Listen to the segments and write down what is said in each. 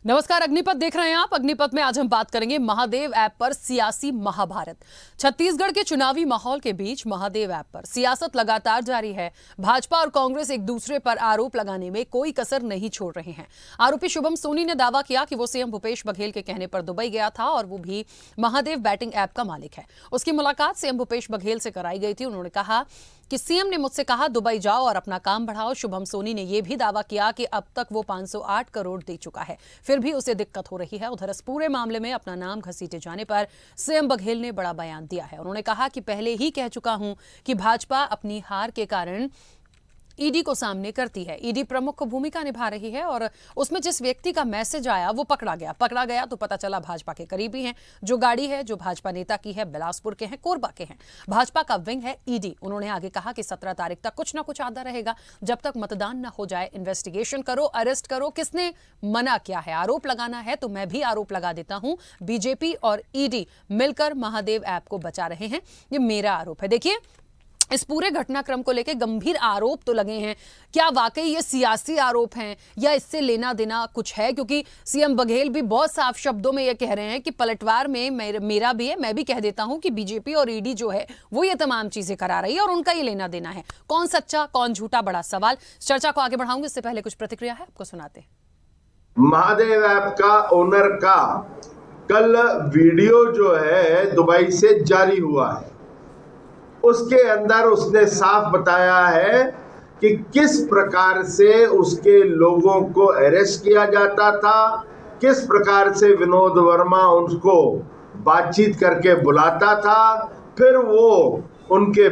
नमस्कार, अग्निपथ देख रहे हैं आप। अग्निपथ में आज हम बात करेंगे महादेव ऐप पर सियासी महाभारत। छत्तीसगढ़ के चुनावी माहौल के बीच महादेव ऐप पर सियासत लगातार जारी है। भाजपा और कांग्रेस एक दूसरे पर आरोप लगाने में कोई कसर नहीं छोड़ रहे हैं। आरोपी शुभम सोनी ने दावा किया कि वो सीएम भूपेश बघेल के कहने पर दुबई गया था और वो भी महादेव बैटिंग ऐप का मालिक है। उसकी मुलाकात सीएम भूपेश बघेल से कराई गई थी। उन्होंने कहा कि सीएम ने मुझसे कहा दुबई जाओ और अपना काम बढ़ाओ। शुभम सोनी ने यह भी दावा किया कि अब तक वो 508 करोड़ दे चुका है, फिर भी उसे दिक्कत हो रही है। उधर इस पूरे मामले में अपना नाम घसीटे जाने पर सीएम बघेल ने बड़ा बयान दिया है। उन्होंने कहा कि पहले ही कह चुका हूं कि भाजपा अपनी हार के कारण ईडी को सामने करती है। ईडी प्रमुख भूमिका निभा रही है और उसमें जिस व्यक्ति का मैसेज आया वो पकड़ा गया तो पता चला भाजपा के करीबी हैं। जो गाड़ी है जो भाजपा नेता की है, बिलासपुर के हैं, कोरबा के हैं। भाजपा का विंग है ईडी। उन्होंने आगे कहा कि 17 तारीख तक कुछ ना कुछ आता रहेगा। जब तक मतदान न हो जाए इन्वेस्टिगेशन करो, अरेस्ट करो। किसने मना किया है? आरोप लगाना है तो मैं भी आरोप लगा देता हूं। बीजेपी और ईडी मिलकर महादेव ऐप को बचा रहे हैं, ये मेरा आरोप है। देखिए, इस पूरे घटनाक्रम को लेकर गंभीर आरोप तो लगे हैं। क्या वाकई ये सियासी आरोप हैं या इससे लेना देना कुछ है? क्योंकि सीएम बघेल भी बहुत साफ शब्दों में ये कह रहे हैं कि पलटवार में मेरा भी है। मैं भी कह देता हूं कि बीजेपी और ईडी जो है वो ये तमाम चीजें करा रही है और उनका ये लेना देना है। कौन सच्चा कौन झूठा, बड़ा सवाल। चर्चा को आगे बढ़ाऊंगे, इससे पहले कुछ प्रतिक्रिया है, आपको सुनाते हैं। महादेव ऐप का ओनर का कल वीडियो जो है दुबई से जारी हुआ है। उसके अंदर उसने साफ बताया है कि किस प्रकार से उसके लोगों को अरेस्ट किया जाता था, किस प्रकार से विनोद वर्मा उनको बातचीत करके बुलाता था, फिर वो उनके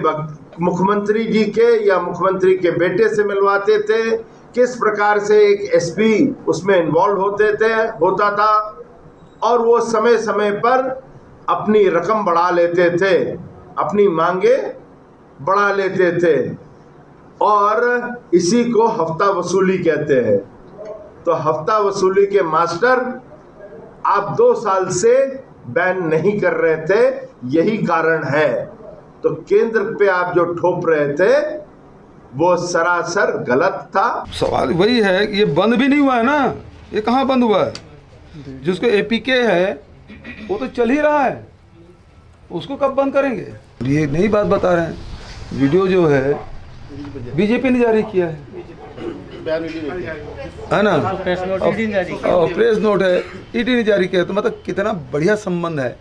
मुख्यमंत्री जी के या मुख्यमंत्री के बेटे से मिलवाते थे, किस प्रकार से एक एसपी उसमें इन्वॉल्व होता था और वो समय समय पर अपनी रकम बढ़ा लेते थे, अपनी मांगे बढ़ा लेते थे और इसी को हफ्ता वसूली कहते हैं। तो हफ्ता वसूली के मास्टर आप 2 साल से बैन नहीं कर रहे थे, यही कारण है। तो केंद्र पे आप जो ठोप रहे थे वो सरासर गलत था। सवाल वही है कि ये बंद भी नहीं हुआ है ना। ये कहाँ बंद हुआ है? जिसको एपीके है वो तो चल ही रहा है, उसको कब बंद करेंगे? ये नई बात बता रहे हैं। वीडियो जो है बीजेपी ने जारी किया है ना, और प्रेस नोट है ईडी ने जारी किया। तो मतलब कितना बढ़िया संबंध है।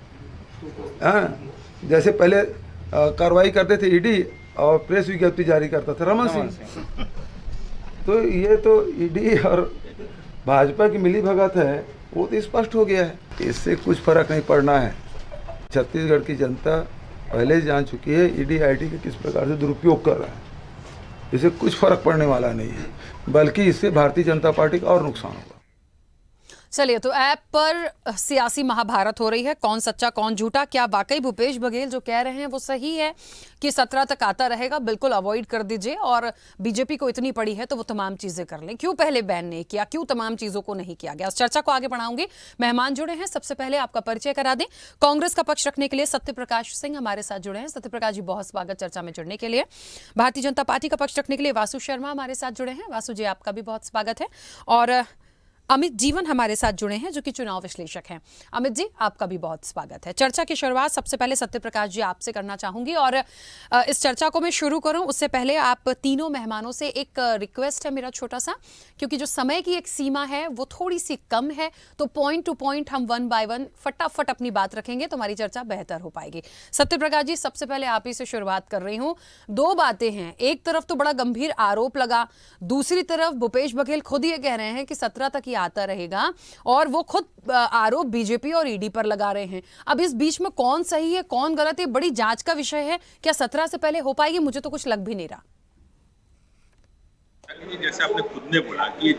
हाँ, जैसे पहले कार्रवाई करते थे ईडी और प्रेस विज्ञप्ति जारी करता था रमन सिंह। तो ये तो ईडी और भाजपा की मिली भगत है, वो तो स्पष्ट हो गया है। इससे कुछ फर्क नहीं पड़ना है। छत्तीसगढ़ की जनता पहले ही जान चुकी है ईडी आईटी का किस प्रकार से दुरुपयोग कर रहा है। इससे कुछ फर्क पड़ने वाला नहीं है, बल्कि इससे भारतीय जनता पार्टी का और नुकसान होगा। चलिए, तो ऐप पर सियासी महाभारत हो रही है। कौन सच्चा कौन झूठा? क्या वाकई भूपेश बघेल जो कह रहे हैं वो सही है कि 17 तक आता रहेगा? बिल्कुल अवॉइड कर दीजिए और बीजेपी को इतनी पड़ी है तो वो तमाम चीजें कर लें। क्यों पहले बैन नहीं किया? क्यों तमाम चीजों को नहीं किया गया? इस चर्चा को आगे बढ़ाऊंगी। मेहमान जुड़े हैं, सबसे पहले आपका परिचय करा दें। कांग्रेस का पक्ष रखने के लिए सत्यप्रकाश सिंह हमारे साथ जुड़े हैं। सत्यप्रकाश जी, बहुत स्वागत चर्चा में जुड़ने के लिए। भारतीय जनता पार्टी का पक्ष रखने के लिए वासु शर्मा हमारे साथ जुड़े हैं। वासु जी, आपका भी बहुत स्वागत है। और अमित जीवन हमारे साथ जुड़े हैं जो कि चुनाव विश्लेषक हैं। अमित जी, आपका भी बहुत स्वागत है। चर्चा की शुरुआत सबसे पहले सत्यप्रकाश जी आपसे करना चाहूंगी और इस चर्चा को मैं शुरू करूं उससे पहले आप तीनों मेहमानों से एक रिक्वेस्ट है मेरा छोटा सा, क्योंकि जो समय की एक सीमा है वो थोड़ी सी कम है, तो पॉइंट टू पॉइंट हम 1 बाय 1 फटाफट अपनी बात रखेंगे तो हमारी चर्चा बेहतर हो पाएगी। सत्यप्रकाश जी, सबसे पहले आप ही से शुरुआत कर रही हूँ। 2 बातें हैं। एक तरफ तो बड़ा गंभीर आरोप लगा, दूसरी तरफ भूपेश बघेल खुद ये कह रहे हैं कि 17 तक आता रहेगा और वो खुद आरोप बीजेपी और ईडी पर लगा रहे हैं। अब इस बीच में कौन सही है कौन गलत है, बड़ी जांच का विषय है। क्या 17 से पहले हो पाएगी? मुझे तो कुछ लग भी नहीं रहा। जैसे आपने खुद ने बोला कि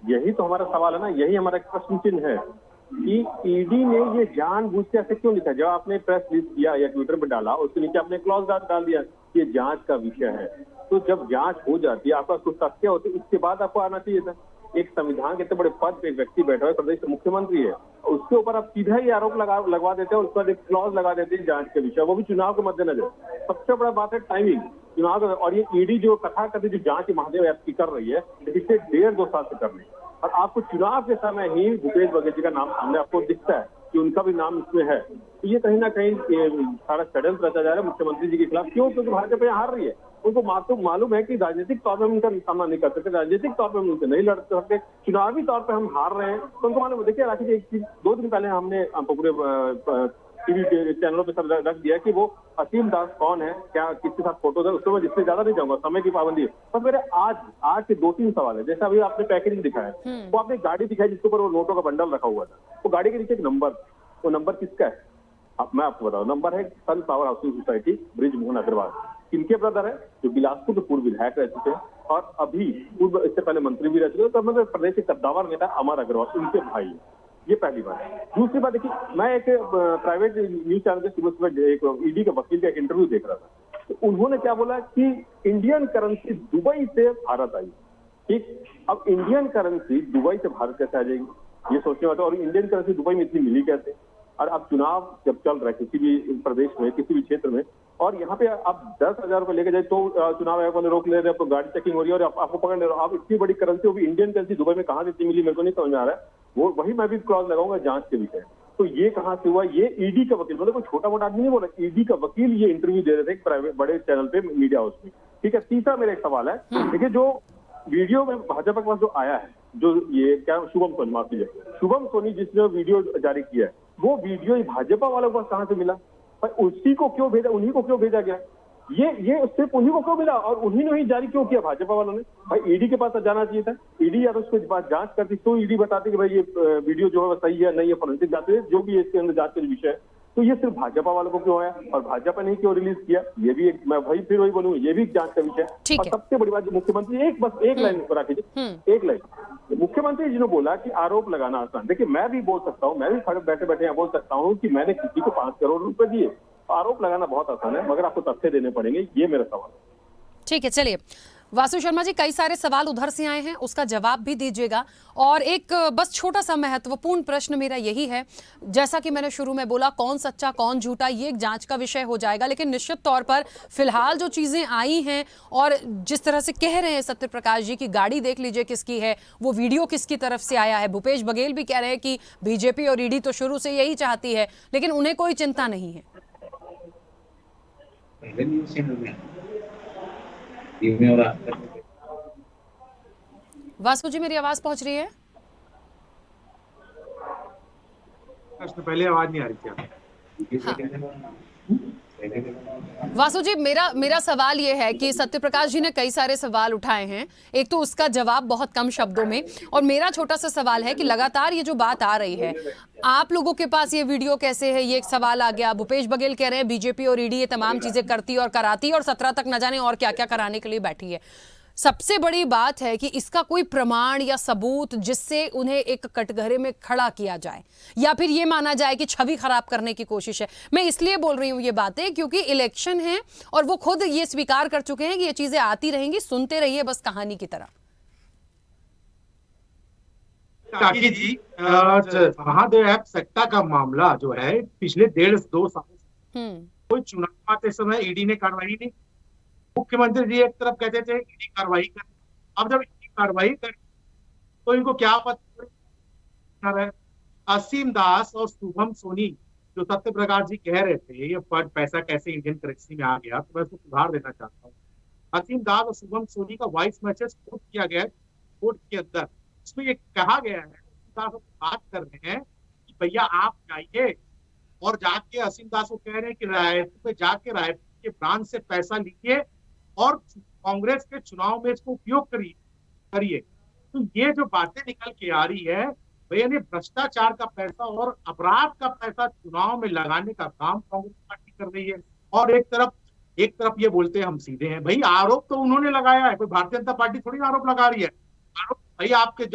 यही तो हमारा सवाल है ना, यही हमारा प्रश्न चिन्ह है कि ईडी ने ये जानबूझ के ऐसे क्यों लिखा। जब आपने प्रेस रिलीज किया या ट्विटर पर डाला, उसके नीचे आपने क्लॉज डाल दिया कि ये जांच का विषय है। तो जब जांच हो जाती है, आपका कुछ तथ्य होते, उसके बाद आपको आना चाहिए था। एक संविधान के इतने बड़े पद पे एक व्यक्ति बैठा है, प्रदेश मुख्यमंत्री है, उसके ऊपर आप सीधा ही आरोप लगवा देते हैं और उसके बाद एक क्लॉज लगा देते हैं जांच के विषय, वो भी चुनाव के मद्देनजर। सबसे बड़ा बात है टाइमिंग चुनाव। और ये ईडी जो कथाकथित जो जांच महादेव ऐप की कर रही है, पिछले 1.5-2 साल से कर रही है, और आपको चुनाव के समय ही भूपेश बघेल जी का नाम सामने आपको दिखता है कि उनका भी नाम इसमें है। तो ये कहीं ना कहीं सारा षड्यंत्र रचा जा रहा है मुख्यमंत्री जी के खिलाफ। क्यों? क्योंकि भाजपा यहाँ हार रही है। उनको मालूम है कि राजनीतिक तौर पर हम उनका सामना नहीं कर सकते, राजनीतिक तौर पर हम उनसे नहीं लड़ सकते, चुनावी तौर पर हम हार रहे हैं। तो उनको मालूम है। देखिए राखी जी, एक चीज 2 दिन पहले हमने पूरे टीवी चैनलों पे सब रख दिया कि वो असीम दास कौन है, क्या किसके साथ फोटो है, उसको मैं जिससे ज्यादा नहीं जाऊंगा, समय की पाबंदी है। पर मेरे आज के 2-3 सवाल है। जैसे अभी आपने पैकेजिंग दिखाया, वो आपने गाड़ी दिखाई जिसके ऊपर वो नोटों का बंडल रखा हुआ था, वो गाड़ी के नीचे एक नंबर, वो नंबर किसका है? अब मैं आपको बताऊं, नंबर है Sun Power housing society Brij Mohan Agarwal. किनके ब्रदर है? जो बिलासपुर के पूर्व विधायक रह चुके हैं और अभी पूर्व इससे पहले मंत्री भी रह चुके हैं, तो मध्य प्रदेश के कद्दावर नेता अमर अग्रवाल, उनके भाई। ये पहली बात है। दूसरी बात देखिए, मैं एक प्राइवेट न्यूज चैनल के सुबह एक ईडी के वकील का इंटरव्यू देख रहा था, तो उन्होंने क्या बोला कि इंडियन करेंसी दुबई से भारत आई। ठीक, अब इंडियन करेंसी दुबई से भारत कैसे आ जाएगी, ये सोचने वाला। और इंडियन करेंसी दुबई में इतनी मिली कैसे? और अब चुनाव जब चल रहा है किसी भी प्रदेश में, किसी भी क्षेत्र में, और यहाँ पे आप 10,000 रुपए लेके जाए तो चुनाव आयोग वाले रोक ले रहे हैं, तो गाड़ी चेकिंग हो रही है और आपको पकड़ ले रहे हो। आप इतनी बड़ी करेंसी, वो भी इंडियन करेंसी, दुबई में कहाँ से इतनी मिली मेरे को नहीं समझ में आ रहा है। वो वही मैं भी क्लॉज लगाऊंगा जांच के विषय। तो ये कहाँ से हुआ? ये ईडी का वकील, मतलब कोई छोटा मोटा आदमी नहीं बोला, ईडी का वकील ये इंटरव्यू दे रहे थे एक प्राइवेट बड़े चैनल पे, मीडिया हाउस में। ठीक है। तीसरा मेरा एक सवाल है, देखिए जो वीडियो में भाजपा के पास जो आया है, जो ये क्या शुभम सोनी, माफ कीजिए, शुभम सोनी जिसने वीडियो जारी किया है, वो वीडियो भाजपा वालों के पास कहाँ से मिला? पर उसी को क्यों भेजा, उन्हीं को क्यों भेजा गया? ये सिर्फ उन्हीं को क्यों मिला और उन्हीं ने ही जारी क्यों किया भाजपा वालों ने? भाई ईडी के पास जाना चाहिए था। ईडी या तो उसके बाद जांच करती तो ईडी बताती कि भाई ये वीडियो जो है सही है नहीं है, फोरेंसिक जाते हैं जो भी है इसके अंदर जांच के विषय है। तो ये सिर्फ भाजपा वालों को क्यों आया और भाजपा ने क्यों रिलीज किया? ये भी एक, मैं भाई फिर वही बोलूंगा, ये भी जांच का विषय है। और सबसे बड़ी बात, जो मुख्यमंत्री एक लाइन पर आके, एक लाइन, मुख्यमंत्री जी ने बोला कि आरोप लगाना आसान। देखिए मैं भी बोल सकता हूँ, मैं भी बैठे बैठे यहाँ बोल सकता हूँ कि मैंने किसी को 5 करोड़ रुपए दिए। आरोप लगाना बहुत आसान है, मगर आपको तथ्य देने पड़ेंगे। ये मेरा सवाल है। ठीक है, चलिए वासु शर्मा जी, कई सारे सवाल उधर से आए हैं, उसका जवाब भी दीजिएगा। और एक बस छोटा सा महत्वपूर्ण प्रश्न मेरा यही है, जैसा कि मैंने शुरू में बोला, कौन सच्चा कौन झूठा ये एक जांच का विषय हो जाएगा, लेकिन निश्चित तौर पर फिलहाल जो चीजें आई हैं और जिस तरह से कह रहे हैं सत्य प्रकाश जी की गाड़ी देख लीजिए किसकी है, वो वीडियो किसकी तरफ से आया है। भूपेश बघेल भी कह रहे हैं कि बीजेपी और ईडी तो शुरू से यही चाहती है, लेकिन उन्हें कोई चिंता नहीं है। वासु जी, मेरी आवाज पहुंच रही है? पहले आवाज नहीं आ रही थी। वासु जी, मेरा सवाल ये है कि सत्यप्रकाश जी ने कई सारे सवाल उठाए हैं, एक तो उसका जवाब बहुत कम शब्दों में, और मेरा छोटा सा सवाल है कि लगातार ये जो बात आ रही है, आप लोगों के पास ये वीडियो कैसे है, ये एक सवाल आ गया। भूपेश बघेल कह रहे हैं बीजेपी और ईडी ये तमाम चीजें करती और कराती और 17 तक न जाने और क्या क्या कराने के लिए बैठी है। सबसे बड़ी बात है कि इसका कोई प्रमाण या सबूत जिससे उन्हें एक कटघरे में खड़ा किया जाए, या फिर ये माना जाए कि छवि खराब करने की कोशिश है। मैं इसलिए बोल रही हूं ये बातें क्योंकि इलेक्शन है और वो खुद ये स्वीकार कर चुके हैं कि ये चीजें आती रहेंगी, सुनते रहिए बस कहानी की तरह। काकी जी, महादेव ऐप सट्टा का मामला जो है पिछले 1.5-2 साल से कोई चुनाव आते समय ईडी ने कार्रवाई नहीं। मुख्यमंत्री जी एक तरफ कहते थे ईडी कार्रवाई कर, अब जब ईडी कार्रवाई कर तो इनको क्या पता है? असीम दास और शुभम सोनी जो सत्य प्रकाश जी कह रहे थे ये पैसा कैसे इंडियन करेंसी में आ गया, तो मैं उसको सुधार देना चाहता हूँ। असीम दास और शुभम सोनी का वॉइस मैसेज कोर्ट किया गया है, कोर्ट के अंदर इसमें ये कहा गया है, बात कर रहे हैं कि भैया आप जाइए और जाके असीम दास को कह रहे हैं कि रायपुर पे जाके रायपुर के ब्रांच से पैसा लीजिए और कांग्रेस के चुनाव में इसको उपयोग करिए। तो ये जो बातें निकल के आ रही है भैया, ने भ्रष्टाचार का पैसा और अपराध का पैसा चुनाव में लगाने का काम कांग्रेस पार्टी कर रही है। और एक तरफ ये बोलते हैं हम सीधे हैं। भाई आरोप तो उन्होंने लगाया है, कोई भारतीय जनता पार्टी थोड़ी आरोप लगा रही है। आरोप भाई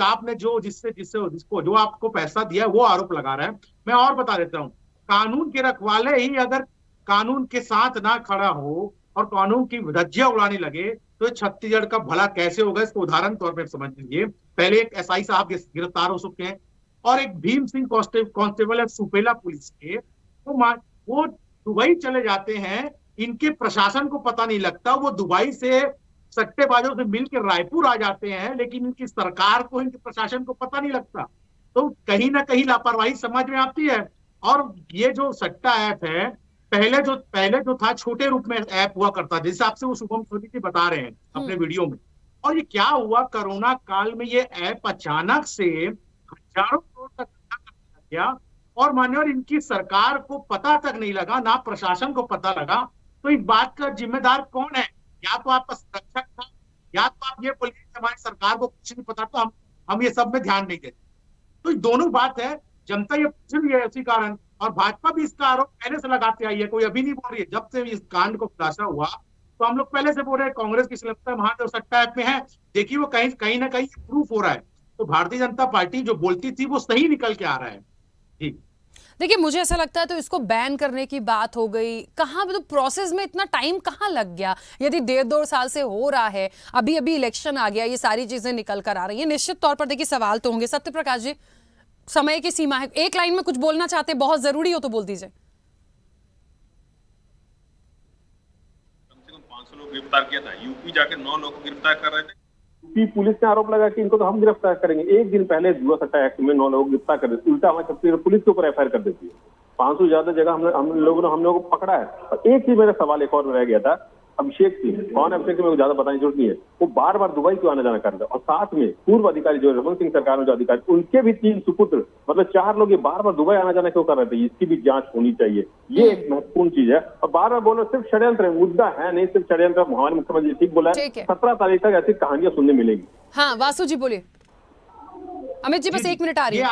आपने जिसको जो आपको पैसा दिया है वो आरोप लगा रहा है। मैं और बता देता हूँ, कानून के रखवाले ही अगर कानून के साथ ना खड़ा हो और कानून की धज्जियां उड़ाने लगे तो छत्तीसगढ़ का भला कैसे होगा, इसको उदाहरण तौर पर समझ लीजिए। पहले एक एसआई साहब गिरफ्तार हो चुके हैं और एक भीम सिंह कांस्टेबल है सुपेला पुलिस के, वो दुबई चले जाते हैं, इनके प्रशासन को पता नहीं लगता, वो दुबई से सट्टेबाजों से मिलकर रायपुर आ जाते हैं, लेकिन इनकी सरकार को, इनके प्रशासन को पता नहीं लगता। तो कहीं ना कहीं लापरवाही समझ में आती है। और ये जो सट्टा ऐप है, पहले जो था छोटे रूप में ऐप हुआ करता, जिस हिसाब से वो शुभम सोनी जी बता रहे हैं अपने वीडियो में। और ये क्या हुआ, कोरोना काल में ये ऐप अचानक से हजारों करोड़ तक करने लग गया, और मान्यवर इनकी सरकार को पता तक नहीं लगा, ना प्रशासन को पता लगा। तो इस बात का जिम्मेदार कौन है? या तो आपका संरक्षक था, या तो आप ये बोलिए हमारी सरकार को कुछ नहीं पता, तो हम ये सब में ध्यान नहीं देते। तो ये दोनों बात है, जनता ये पूछ रही है इसी कारण। और भाजपा भी इसका आरोप पहले से लगाते आई है, कोई अभी नहीं बोल रही है। जब से इस कांड को खुलासा हुआ तो हम लोग पहले से बोल रहे हैं कांग्रेस की संलिप्तता महादेव सट्टा ऐप में है। देखिए वो कहीं ना कहीं प्रूफ हो रहा है। तो भारतीय जनता पार्टी जो बोलती थी वो सही निकल के आ रहा है। ठीक, देखिए मुझे ऐसा लगता है तो इसको बैन करने की बात हो गई, कहाँ तो प्रोसेस में इतना टाइम कहाँ लग गया? यदि 1.5-2 साल से हो रहा है, अभी अभी इलेक्शन आ गया, ये सारी चीजें निकल कर आ रही हैं, निश्चित तौर पर देखिए सवाल तो होंगे। सत्य प्रकाश जी, समय की सीमा है, एक लाइन में कुछ बोलना चाहते हैं, बहुत जरूरी हो तो बोल दीजिए। कम से कम 500 लोग गिरफ्तार किया था, यूपी जाके 9 लोग को गिरफ्तार कर रहे थे। यूपी पुलिस ने आरोप लगा कि इनको तो हम गिरफ्तार करेंगे। एक दिन पहले जुआ सट्टा एक्ट में 9 लोग गिरफ्तार कर देते, उल्टा हमारे छत्तीसगढ़ पुलिस के ऊपर एफआईआर कर देती है। 500 ज्यादा जगह हम लोगों को पकड़ा है। और एक ही मेरा सवाल एक और रह गया था, अभिषेक सिंह, कौन अभिषेक सिंह, मेरे को ज्यादा बताने की जरूरत नहीं है। वो बार बार दुबई क्यों आना जाना कर रहे हैं? और साथ में पूर्व अधिकारी जो रमन सिंह सरकार में जो अधिकारी, उनके भी 3 सुपुत्र, मतलब 4 लोग ये बार बार दुबई आना जाना क्यों कर रहे थे? इसकी भी जांच होनी चाहिए। ये एक महत्वपूर्ण चीज है। और बार बार बोलो सिर्फ षड्यंत्र है, मुद्दा है नहीं सिर्फ षड्यंत्र। हमारे मुख्यमंत्री ठीक बोला है, 17 तारीख तक ऐसी कहानियां सुनने मिलेगी। हाँ वासु जी बोलिए। अमित जी बस 1 मिनट आ रही है।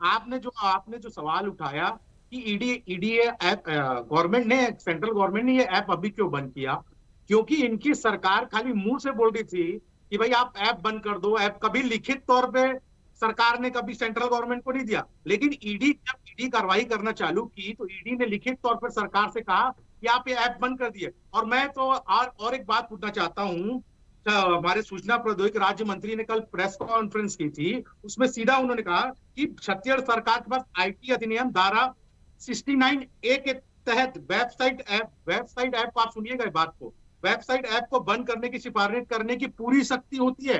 आपने जो सवाल उठाया कि ईडी ऐप, गवर्नमेंट ने, सेंट्रल गवर्नमेंट ने ये ऐप अभी क्यों बंद किया? क्योंकि इनकी सरकार खाली मुंह से बोल रही थी कि भाई आप ऐप बंद कर दो। ऐप कभी लिखित तौर पे सरकार ने कभी सेंट्रल गवर्नमेंट को नहीं दिया, लेकिन जब ईडी कार्रवाई करना चालू की तो ईडी ने लिखित तौर पर सरकार से कहा कि आप ये ऐप बंद कर दिए। और मैं तो और एक बात पूछना चाहता हूँ, हमारे सूचना प्रौद्योगिकी राज्य मंत्री ने कल प्रेस कॉन्फ्रेंस की थी, उसमें सीधा उन्होंने कहा कि छत्तीसगढ़ सरकार के पास IT अधिनियम धारा 69A के तहत वेबसाइट ऐप, आप सुनिएगा इस बात को, वेबसाइट ऐप को बंद करने की सिफारिश करने की पूरी शक्ति होती है।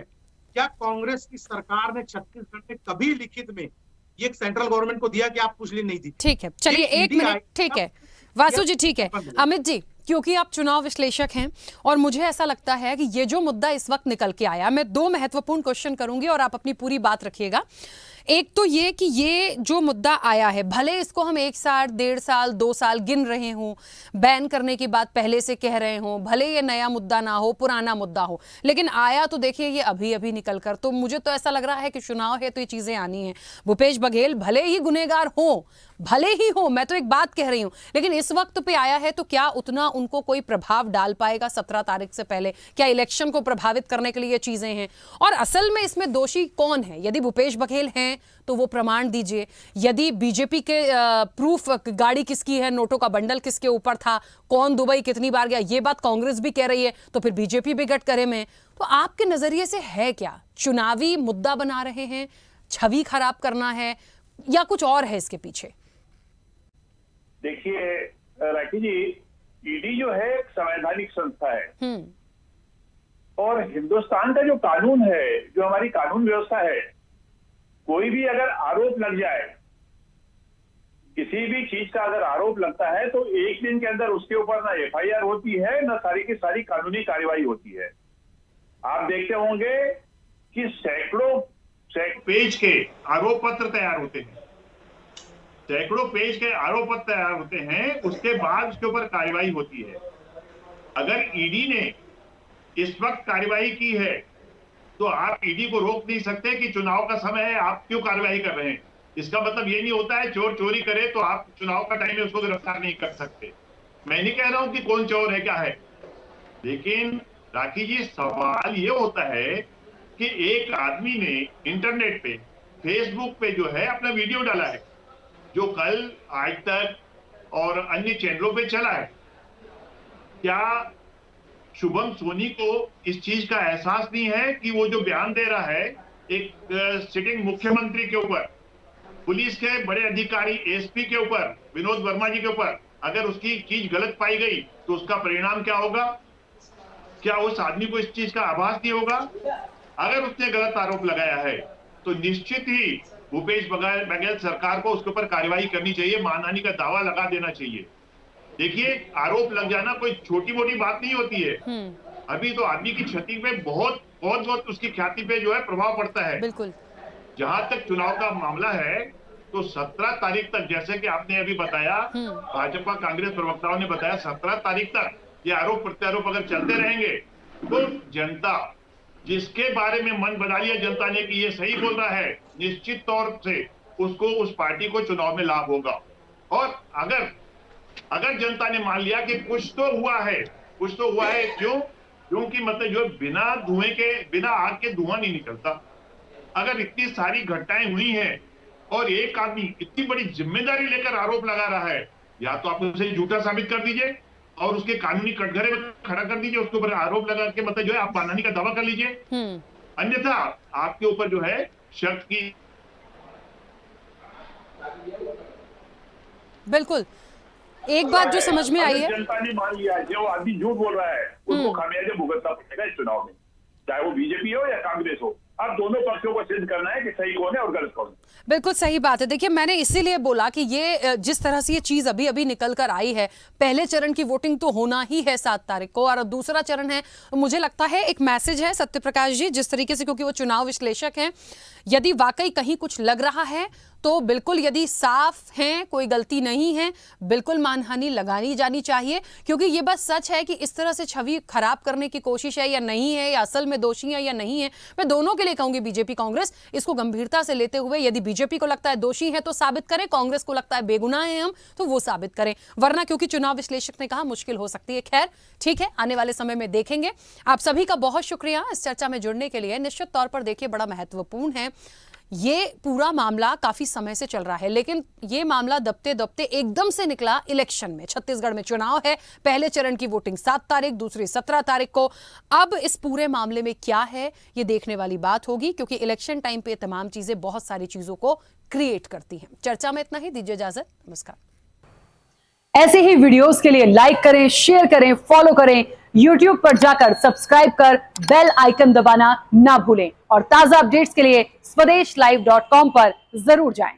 क्या कांग्रेस की सरकार ने छत्तीसगढ़ में कभी लिखित में ये सेंट्रल गवर्नमेंट को दिया कि आप कुछ नहीं दी? ठीक है, चलिए 1 मिनट, ठीक है वासु जी, ठीक है। अमित जी, क्योंकि आप चुनाव विश्लेषक हैं और मुझे ऐसा लगता है कि ये जो मुद्दा इस वक्त निकल के आया, मैं 2 महत्वपूर्ण क्वेश्चन करूंगी और आप अपनी पूरी बात रखिएगा। एक तो ये कि ये जो मुद्दा आया है, भले इसको हम 1 साल, 1.5 साल, 2 साल गिन रहे हों, बैन करने की बात पहले से कह रहे हों, भले ये नया मुद्दा ना हो, पुराना मुद्दा हो, लेकिन आया तो देखिए ये अभी अभी निकल कर। तो मुझे तो ऐसा लग रहा है कि चुनाव है तो ये चीजें आनी है। भूपेश बघेल भले ही गुनहगार हो, भले ही हो, मैं तो एक बात कह रही हूं, लेकिन इस वक्त पे आया है तो क्या उतना उनको कोई प्रभाव डाल पाएगा 17 तारीख से पहले? क्या इलेक्शन को प्रभावित करने के लिए ये चीजें हैं? और असल में इसमें दोषी कौन है? यदि भूपेश बघेल हैं तो वो प्रमाण दीजिए। यदि बीजेपी के प्रूफ, गाड़ी किसकी है, नोटों का बंडल किसके ऊपर था, कौन दुबई कितनी बार गया, ये बात कांग्रेस भी कह रही है, तो फिर बीजेपी भी गटकरे में। तो आपके नजरिए से है क्या? चुनावी मुद्दा बना रहे हैं, छवि खराब करना है, या कुछ और है इसके पीछे? देखिए राखी जी, ईडी जो है एक संवैधानिक संस्था है और हिंदुस्तान का जो कानून है, जो हमारी कानून व्यवस्था है, कोई भी अगर आरोप लग जाए, किसी भी चीज का अगर आरोप लगता है तो 1 दिन के अंदर उसके ऊपर ना FIR होती है, ना सारी की सारी कानूनी कार्रवाई होती है। आप देखते होंगे कि सैकड़ों पेज के आरोप पत्र तैयार होते हैं, सैकड़ों पेज के आरोप पत्र तैयार होते हैं, उसके बाद उसके ऊपर कार्रवाई होती है। अगर ईडी ने इस वक्त कार्रवाई की है तो आप ईडी को रोक नहीं सकते कि चुनाव का समय है, आप क्यों कार्रवाई कर रहे हैं। इसका मतलब ये नहीं होता है चोर चोरी करे तो आप चुनाव का टाइम में उसको गिरफ्तार नहीं कर सकते। मैं नहीं कह रहा हूं कि कौन चोर है क्या है, लेकिन राखी जी सवाल ये होता है कि एक आदमी ने इंटरनेट पे, फेसबुक पे जो है अपना वीडियो डाला है, जो कल आज तक और अन्य चैनलों पे चला है। क्या शुभम सोनी को इस चीज का एहसास नहीं है कि वो जो बयान दे रहा है एक सिटिंग मुख्यमंत्री के ऊपर, पुलिस के बड़े अधिकारी SP के ऊपर, विनोद वर्मा जी के ऊपर, अगर उसकी चीज गलत पाई गई तो उसका परिणाम क्या होगा? क्या उस आदमी को इस चीज का आभास नहीं होगा? अगर उसने गलत आरोप लगाया है तो निश्चित ही भूपेश बघेल सरकार को उसके ऊपर कार्रवाई करनी चाहिए, मानहानि का दावा लगा देना चाहिए। देखिए, आरोप लग जाना कोई छोटी मोटी बात नहीं होती है। अभी तो आदमी की क्षति पे बहुत उसकी ख्याति पे जो है प्रभाव पड़ता है। बिल्कुल। जहां तक चुनाव का मामला है तो 17 तारीख तक, जैसे कि आपने अभी बताया, भाजपा कांग्रेस प्रवक्ताओं ने बताया 17 तारीख तक ये आरोप प्रत्यारोप अगर चलते रहेंगे तो जनता, जिसके बारे में मन बना लिया जनता ने कि ये सही बोल रहा है, निश्चित तौर से उसको, उस पार्टी को चुनाव में लाभ होगा। और अगर जनता ने मान लिया कि कुछ तो हुआ है, क्योंकि मतलब जो बिना आग के धुआं नहीं निकलता। अगर इतनी सारी घटनाएं हुई हैं और एक आदमी इतनी बड़ी जिम्मेदारी लेकर आरोप लगा रहा है, या तो आप उसे झूठा साबित कर दीजिए और उसके कानूनी कटघरे में खड़ा कर दीजिए, उसके ऊपर आरोप लगा के मतलब जो है आप मानहानि का दावा कर लीजिए, अन्यथा आपके ऊपर जो है शर्त की। बिल्कुल, एक बात जो समझ में आई है, जनता ने मान लिया है जो आदमी झूठ बोल रहा है उसको खामियाजा भुगतना पड़ेगा इस चुनाव में, चाहे वो बीजेपी हो या कांग्रेस हो। अब दोनों पक्षों को सिद्ध करना है कि सही कौन है और गलत कौन है। बिल्कुल सही बात है। देखिए, मैंने इसीलिए बोला कि ये जिस तरह से ये चीज अभी अभी निकल कर आई है, पहले चरण की वोटिंग तो होना ही है 7 तारीख को, और दूसरा चरण है, मुझे लगता है एक मैसेज है सत्यप्रकाश जी, जिस तरीके से, क्योंकि वो चुनाव विश्लेषक हैं, यदि वाकई कहीं कुछ लग रहा है तो बिल्कुल, यदि साफ है, कोई गलती नहीं है, बिल्कुल मानहानि लगानी जानी चाहिए, क्योंकि ये बस सच है कि इस तरह से छवि खराब करने की कोशिश है या नहीं है, या असल में दोषी है या नहीं है। मैं दोनों के लिए कहूंगी, बीजेपी कांग्रेस इसको गंभीरता से लेते हुए, यदि बीजेपी को लगता है दोषी है तो साबित करें, कांग्रेस को लगता है बेगुनाह है हम, तो वो साबित करें, वरना क्योंकि चुनाव विश्लेषक ने कहा मुश्किल हो सकती है। खैर ठीक है, आने वाले समय में देखेंगे। आप सभी का बहुत शुक्रिया इस चर्चा में जुड़ने के लिए। निश्चित तौर पर देखिए, बड़ा महत्वपूर्ण है, ये पूरा मामला काफी समय से चल रहा है, लेकिन ये मामला दबते दबते एकदम से निकला इलेक्शन में। छत्तीसगढ़ में चुनाव है, पहले चरण की वोटिंग 7 तारीख, दूसरी 17 तारीख को। अब इस पूरे मामले में क्या है, ये देखने वाली बात होगी, क्योंकि इलेक्शन टाइम पे तमाम चीजें बहुत सारी चीजों को क्रिएट करती हैं। चर्चा में इतना ही, दीजिए इजाजत, नमस्कार। ऐसे ही वीडियोस के लिए लाइक करें, शेयर करें, फॉलो करें, YouTube पर जाकर सब्सक्राइब कर बेल आइकन दबाना ना भूलें, और ताजा अपडेट्स के लिए स्वदेशलाइव.com पर जरूर जाएं।